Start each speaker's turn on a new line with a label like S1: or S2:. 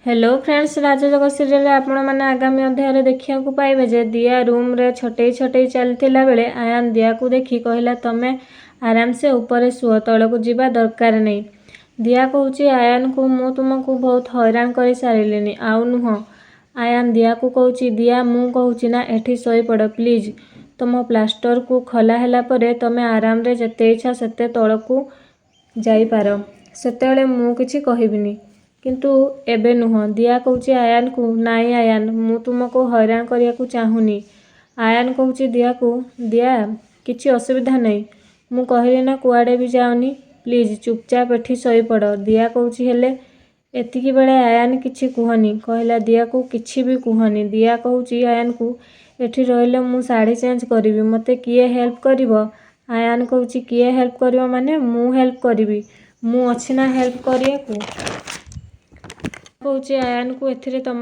S1: Hello friends, राजजगत serial आपण मैंने आगामी अध्याय देखा पाइबे जे दिया रूम रे छोटे छोटे चलता बेले आयान दिया को देखी कहला तमें आराम से ऊपर शुअ तल को जीवा दरकार नहीं। दिया कहूँ आयान को मु तुमको बहुत हैरान कर सारे आउ नुह। आयान दिया को कहूँ दिया मु कहूँ ना एठी शोई पड़ प्लीज। तुम प्लास्टर को खोला है परे तमें आराम रे जेते इच्छा सेते तल को जाइपार सेतेबेले मु किछि कहबिनी किंतु एबे नुह। दिया कहूँ आयान को नाई आयान मु तुमको हैरान करिया को चाहूनी। आयान कहूँ दिया को दिया किछि असुविधा नहीं, मु कहली ना कुआडे भी जाऊनी, प्लीज चुपचाप एठी शोई पड़। दिया कहूँ हेले एतिकी बेले आयान किछि कुहनी कहला दिया को किछि भी कुहनी। दिया कहूँ आयान को एठी रहिले मु साड़ी चेंज करिवि मते किए हेल्प करिवो। आयान कहूँ किए हेल्प करिवो माने मु हेल्प करिवि, मु अछि ना हेल्प करिया को। कहूँ आयान को एथिरे तम